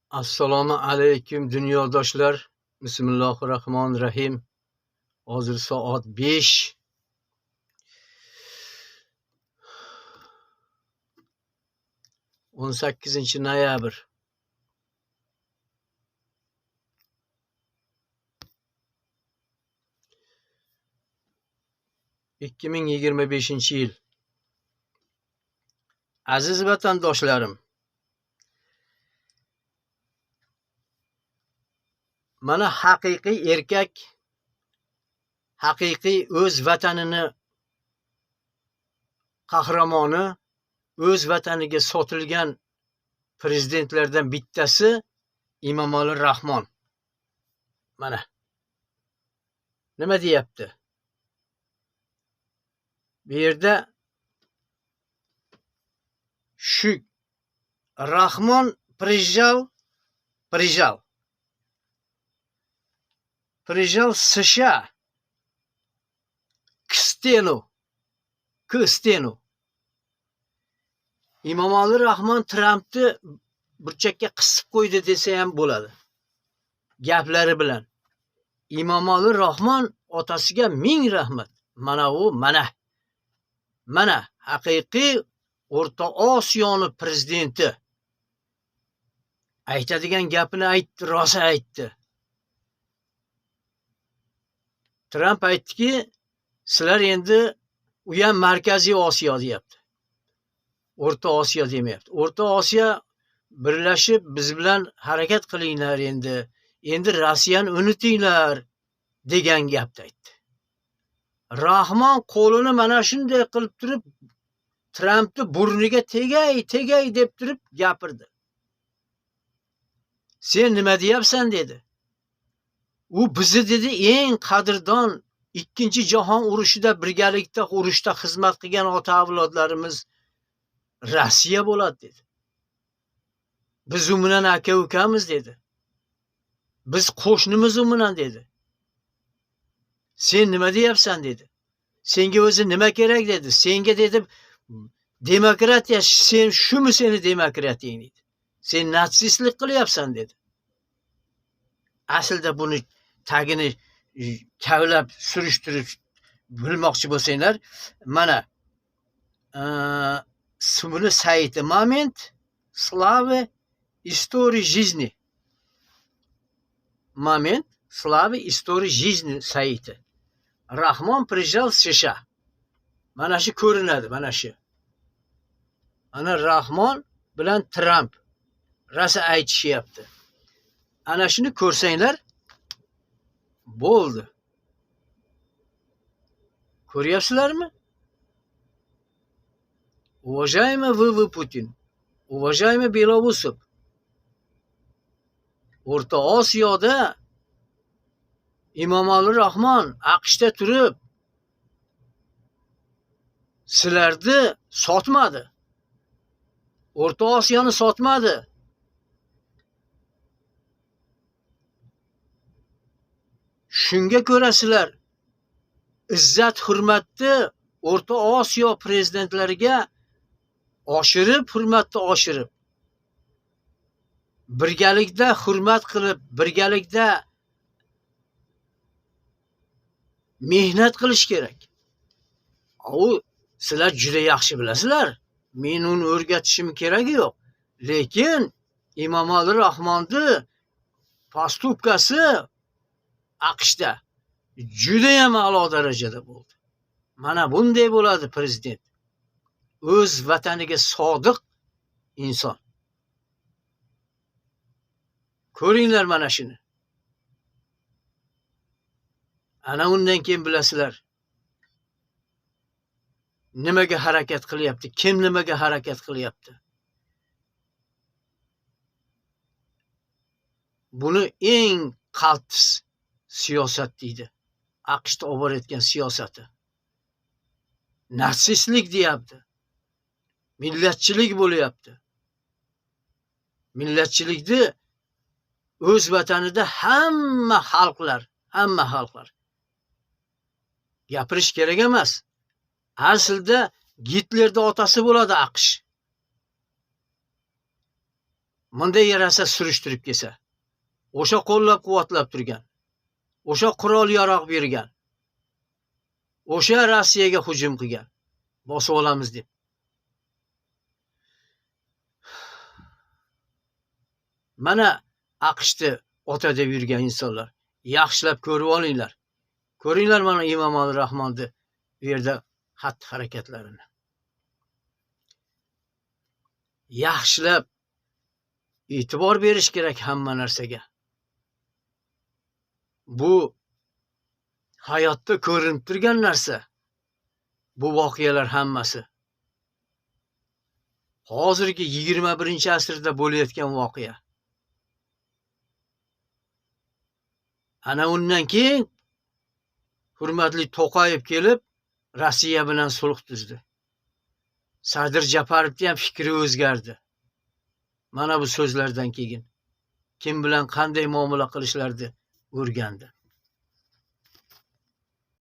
Assalomu alaykum dunyodoshlar. Bismillahirrohmanirrohim. Hozir soat 5. 18-noyabr. ikki ming yigirma beshinchi yil. Aziz vatandoshlarim, mana haqiqiy erkak, haqiqiy o'z vatanini qahramoni, o'z vataniga sotilgan prezidentlardan bittasi Emomali Rahmon. Mana nima deyapti? Bu yerda shu Rahmon приезжал в США к стену. Emomali Rahmon Trampni burchakka qisib qo'ydi desa ham bo'ladi. Gaplari bilan. Emomali Rahmon otasiga ming rahmat. Mana haqiqiy O'rta Osiyoni prezidenti. Aytadigan gapini aytdi, rosa aytdi. Tramp aytdiki, sizlar endi u ham Markaziy Osiyo deyapti. O'rta Osiyo demayapti. O'rta Osiyo birlashib biz bilan harakat qilinglar endi. Endi Rossiyani unutinglar degan gapni aytdi. Rahmon qo'lini mana shunday qilib turib Trampni burniga tegay deb turib gapirdi. Sen nima deyapsan dedi. U bizni dedi eng qadrdon ikkinchi jahon urushida birgalikda urushda xizmat qilgan ota avlodlarimiz Rossiya bo'ladi dedi. Biz u bilan aka-ukamiz dedi. Biz qo'shnimiz u bilan dedi. Sen nima deyapsan dedi. Senga o'zi nima kerak dedi. Senga dedi demokratiya, sen shumi seni demokratiyang dedi. Sen natsistlik qilyapsan dedi. Aslida buni tagini kavlab surishtirib bilmoqchi bo'lsanglar, mana buni sayti Moment Slavы Истории жизни. Moment Slavы Истории жизни sayti. Rahmon приезжал в США. Mana shu ko'rinadi, mana shu. Ana Rahmon bilan Tramp rosa aytishyapti. Ana shuni ko'rsanglar bo'ldi. Ko'ryapsizlarmi? Уважаемый вы Putin, уважаемый Belousov. O'rta Osiyoda Emomali Rahmon AQShda turib sizlarni sotmadi. O'rta Osiyoni sotmadi. Shunga ko'ra sizlar izzat hurmatni O'rta Osiyo prezidentlariga hurmatni oshirib, birgalikda hurmat qilib, birgalikda mehnat qilish kerak. U sizlar juda yaxshi bilasizlar. Men uni o'rgatishim kerak yo'q. Lekin Emomali Rahmonni postupkasi AQShda juda ham a'lo darajada bo'ldi. Mana bunday bo'ladi prezident. O'z vataniga sodiq inson. Ko'ringlar mana shuni. Ana undan keyin bilasizlar. Nimaga harakat qilyapti? Kim nimaga harakat qilyapti? Buni eng qaltis siyosat deydi. AQShda olib borayotgan siyosati. Natsistlik deyapti. Millatchilik bo'lyapti. Millatchilikni o'z vatanida hamma xalqlar gapirish kerak emas. Aslida Gitlerning otasi bo'ladi AQSh. bunday yarasa surishtirib kelsa, o'sha qo'llab-quvvatlab turgan, o'sha qurol yaroq bergan, o'sha Rossiyaga hujum qilgan, bosib olamiz deb. Mana AQShni ota deb yurgan insonlar, yaxshilab ko'rib olinglar. Ko'ringlar mana Emomali Rahmonni bu yerda xatti-harakatlarini. Yaxshilab e'tibor berish kerak hamma narsaga. Bu hayotda ko'rinib turgan narsa. Bu voqealar hammasi hozirgi 21-asrda bo'layotgan voqea. Ana undan keyin hurmatli To'qayev kelib Rossiya bilan sulh tuzdi. Sadir Japarovning ham fikri o'zgardi. Mana bu so'zlardan keyin kim bilan qanday muomala qilishlarini o'rgandi.